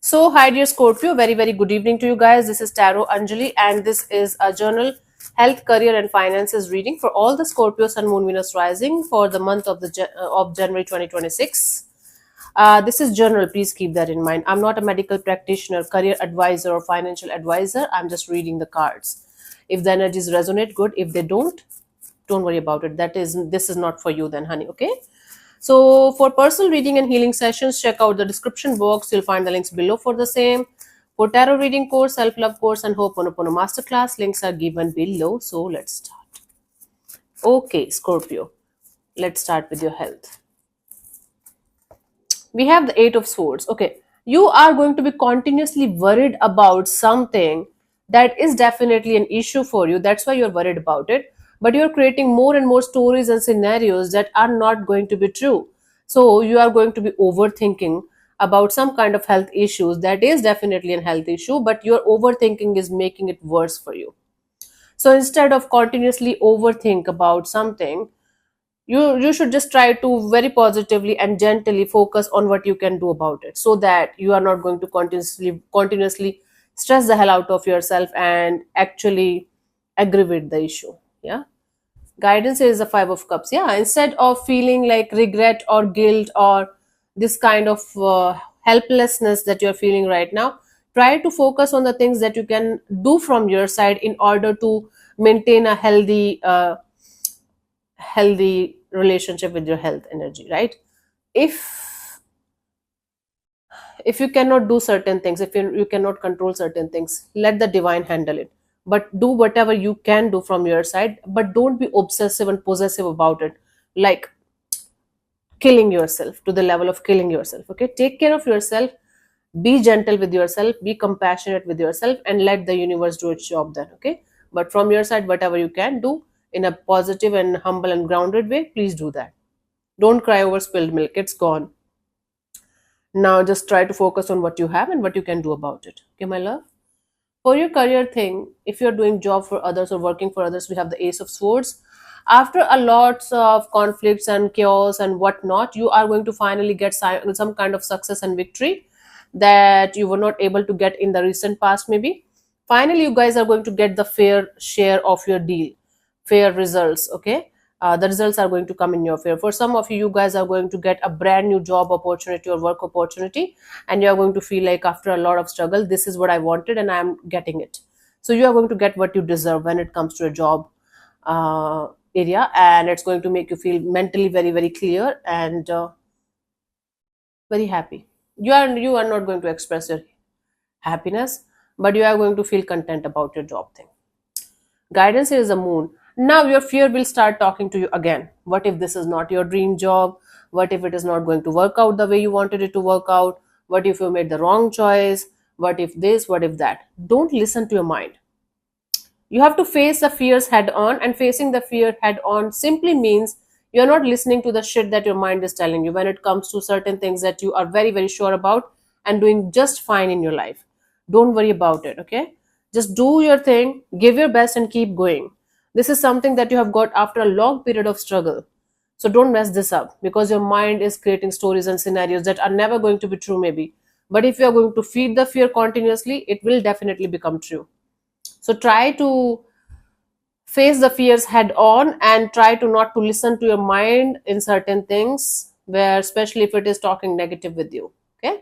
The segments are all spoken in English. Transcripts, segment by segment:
So, hi dear Scorpio, very, very good evening to you guys. This is Tarot Anjali, and this is a journal health, career, and finances reading for all the Scorpio Sun, Moon, Venus rising for the month of of January 2026. This is general, please keep that in mind. I'm not a medical practitioner, career advisor, or financial advisor. I'm just reading the cards. If the energies resonate, good. If they don't worry about it. This is not for you then, honey. Okay. So for personal reading and healing sessions, check out the description box. You'll find the links below for the same. For tarot reading course, self-love course, and Ho'oponopono masterclass, links are given below. So let's start. Okay, Scorpio. Let's start with your health. We have the Eight of Swords. Okay, you are going to be continuously worried about something that is definitely an issue for you. That's why you're worried about it. But you're creating more and more stories and scenarios that are not going to be true. So you are going to be overthinking about some kind of health issues that is definitely a health issue, but your overthinking is making it worse for you. So instead of continuously overthink about something, you should just try to very positively and gently focus on what you can do about it, so that you are not going to continuously stress the hell out of yourself and actually aggravate the issue. Yeah, guidance is the Five of Cups. Yeah, instead of feeling like regret or guilt or this kind of helplessness that you're feeling right now, try to focus on the things that you can do from your side in order to maintain a healthy relationship with your health energy, right? If if you cannot do certain things, if you cannot control certain things, let the divine handle it. But do whatever you can do from your side, but don't be obsessive and possessive about it, like killing yourself to the level of killing yourself. Okay, take care of yourself, be gentle with yourself, be compassionate with yourself, and let the universe do its job then. Okay, but from your side, whatever you can do in a positive and humble and grounded way, please do that. Don't cry over spilled milk, it's gone. Now just try to focus on what you have and what you can do about it. Okay, my love. For your career thing, if you're doing job for others or working for others, we have the Ace of Swords. After a lots of conflicts and chaos and whatnot, you are going to finally get some kind of success and victory that you were not able to get in the recent past, maybe. Finally, you guys are going to get the fair share of your deal, fair results. Okay, the results are going to come in your favor. For some of you, you guys are going to get a brand new job opportunity or work opportunity, and you are going to feel like after a lot of struggle, this is what I wanted and I am getting it. So you are going to get what you deserve when it comes to a job area, and it's going to make you feel mentally very, very clear and very happy. You are not going to express your happiness, but you are going to feel content about your job thing. Guidance is a Moon. Now your fear will start talking to you again. What if this is not your dream job? What if it is not going to work out the way you wanted it to work out? What if you made the wrong choice? What if this? What if that? Don't listen to your mind. You have to face the fears head on, and facing the fear head on simply means you're not listening to the shit that your mind is telling you when it comes to certain things that you are very, very sure about and doing just fine in your life. Don't worry about it, okay? Just do your thing, give your best, and keep going. This is something that you have got after a long period of struggle. So don't mess this up, because your mind is creating stories and scenarios that are never going to be true, maybe. But if you are going to feed the fear continuously, it will definitely become true. So try to face the fears head on and try to not to listen to your mind in certain things, where especially if it is talking negative with you. Okay.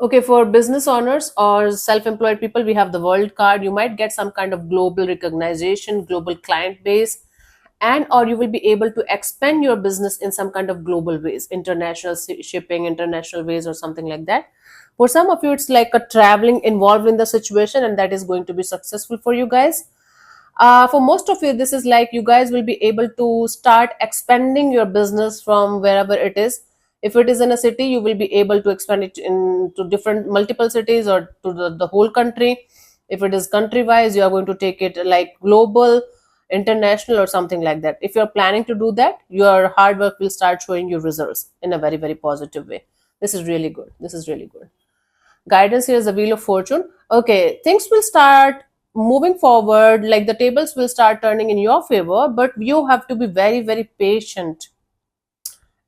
Okay, for business owners or self-employed people, we have the World card. You might get some kind of global recognition, global client base, and or you will be able to expand your business in some kind of global ways, international shipping, international ways, or something like that. For some of you, it's like a traveling involved in the situation, and that is going to be successful for you guys. For most of you, this is like you guys will be able to start expanding your business from wherever it is. If it is in a city, you will be able to expand it into different multiple cities or to the whole country. If it is country wise, you are going to take it like global, international, or something like that. If you're planning to do that, your hard work will start showing you results in a very, very positive way. This is really good. This is really good. Guidance here is the Wheel of Fortune. Okay, things will start moving forward, like the tables will start turning in your favor, but you have to be very, very patient.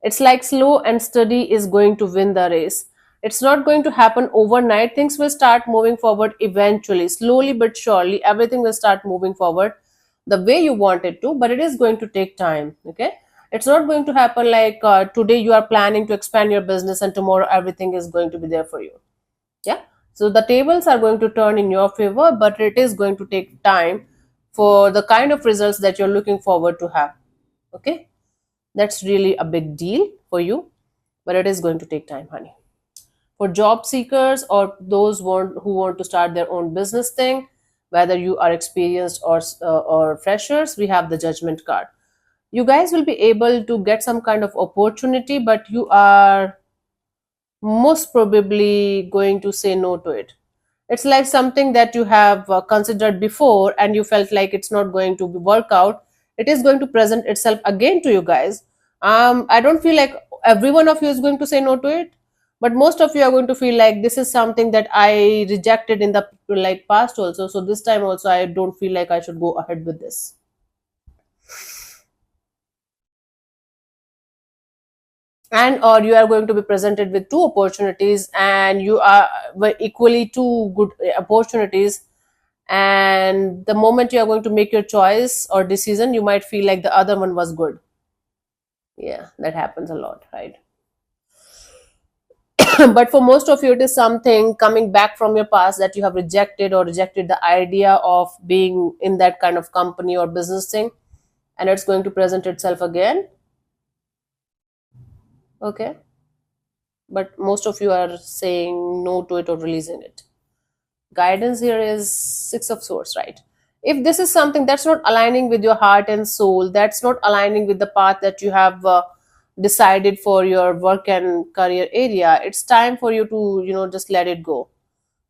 It's like slow and steady is going to win the race. It's not going to happen overnight. Things will start moving forward eventually, slowly but surely. Everything will start moving forward the way you want it to, but it is going to take time. Okay, it's not going to happen like today you are planning to expand your business and tomorrow everything is going to be there for you. Yeah, so the tables are going to turn in your favor, but it is going to take time for the kind of results that you're looking forward to have. Okay, that's really a big deal for you, but it is going to take time, honey. For job seekers or those who want to start their own business thing, whether you are experienced or freshers, we have the judgment card. You guys will be able to get some kind of opportunity, but you are most probably going to say no to it. It's like something that you have considered before and you felt like it's not going to work out. It is going to present itself again to you guys. I don't feel like every one of you is going to say no to it, but most of you are going to feel like this is something that I rejected in the like past also, so this time also I don't feel like I should go ahead with this. And or you are going to be presented with two opportunities and you are equally two good opportunities, and the moment you are going to make your choice or decision you might feel like the other one was good. Yeah, that happens a lot, right? But for most of you it is something coming back from your past that you have rejected or rejected the idea of being in that kind of company or business thing, and it's going to present itself again. Okay, but most of you are saying no to it or releasing it. Guidance here is six of swords, right? If this is something that's not aligning with your heart and soul, that's not aligning with the path that you have decided for your work and career area, it's time for you to just let it go.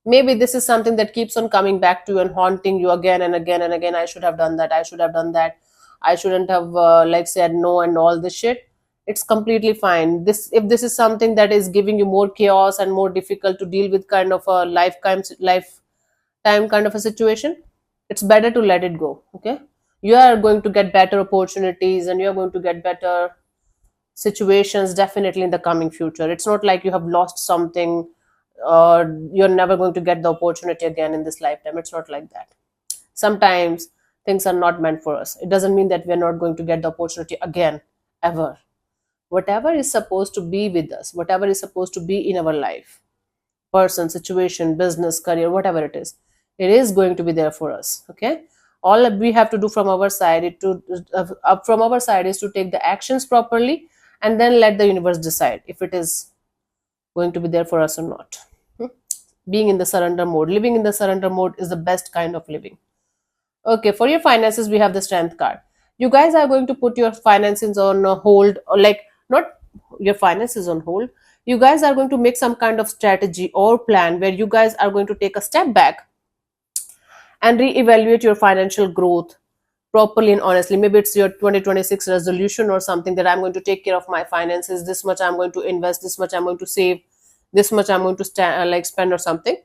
Maybe this is something that keeps on coming back to you and haunting you again and again and again. I should have done that, I should have done that, I shouldn't have like said no and all this shit. It's completely fine. This, if this is something that is giving you more chaos and more difficult to deal with kind of a lifetime kind of a situation, it's better to let it go. Okay, you are going to get better opportunities and you are going to get better situations definitely in the coming future. It's not like you have lost something or you're never going to get the opportunity again in this lifetime. It's not like that. Sometimes things are not meant for us. It doesn't mean that we're not going to get the opportunity again, ever. Whatever is supposed to be with us, whatever is supposed to be in our life, person, situation, business, career, whatever it is going to be there for us. Okay, all that we have to do from our side is to take the actions properly and then let the universe decide if it is going to be there for us or not. Hmm? Being in the surrender mode, living in the surrender mode is the best kind of living. Okay, for your finances, we have the strength card. You guys are going to put your finances on hold, or like not your finances on hold. You guys are going to make some kind of strategy or plan where you guys are going to take a step back and reevaluate your financial growth properly and honestly. Maybe it's your 2026 resolution or something that I'm going to take care of my finances. This much I'm going to invest, this much I'm going to save, this much I'm going to like spend or something.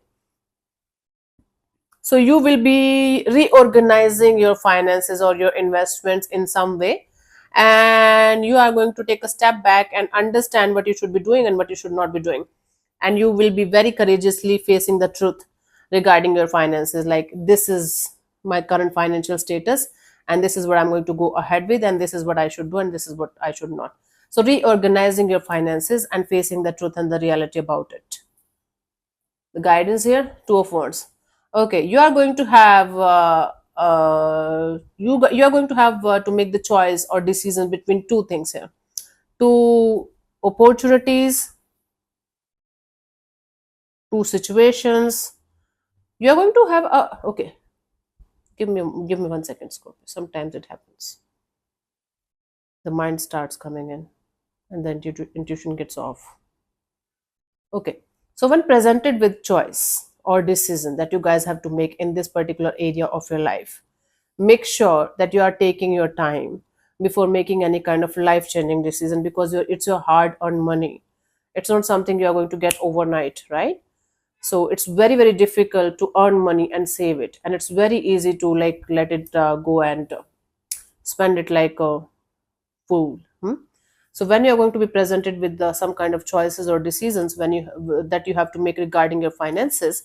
So you will be reorganizing your finances or your investments in some way, and you are going to take a step back and understand what you should be doing and what you should not be doing, and you will be very courageously facing the truth regarding your finances. Like, this is my current financial status and this is what I'm going to go ahead with, and this is what I should do and this is what I should not. So reorganizing your finances and facing the truth and the reality about it. The guidance here, two of wands. Okay, you are going to have you are going to have to make the choice or decision between two things here, two opportunities, two situations. You are going to have a, okay, give me 1 second, Scorpio. Sometimes it happens, the mind starts coming in and then intuition gets off. Okay, so when presented with choice or decision that you guys have to make in this particular area of your life, make sure that you are taking your time before making any kind of life changing decision, because it's your hard earned money. It's not something you are going to get overnight, right? So it's very very difficult to earn money and save it, and it's very easy to like let it go and spend it like a fool. So when you're going to be presented with some kind of choices or decisions when that you have to make regarding your finances,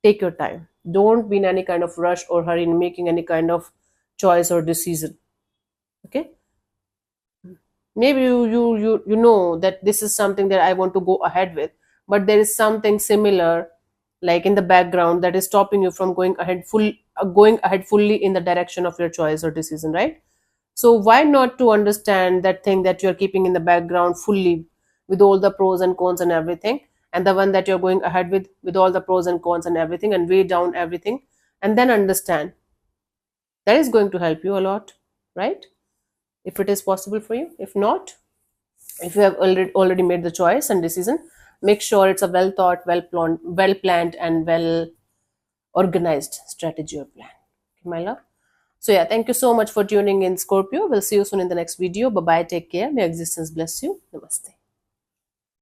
take your time. Don't be in any kind of rush or hurry in making any kind of choice or decision. Okay, maybe you know that this is something that I want to go ahead with, but there is something similar like in the background that is stopping you from going ahead fully in the direction of your choice or decision, right? So why not to understand that thing that you're keeping in the background fully, with all the pros and cons and everything, and the one that you're going ahead with all the pros and cons and everything, and weigh down everything, and then understand. That is going to help you a lot, right? If it is possible for you. If not, if you have already made the choice and decision, make sure it's a well thought, well planned, and well organized strategy or plan. Okay, my love. So yeah, thank you so much for tuning in, Scorpio. We'll see you soon in the next video. Bye bye. Take care. May existence bless you. Namaste.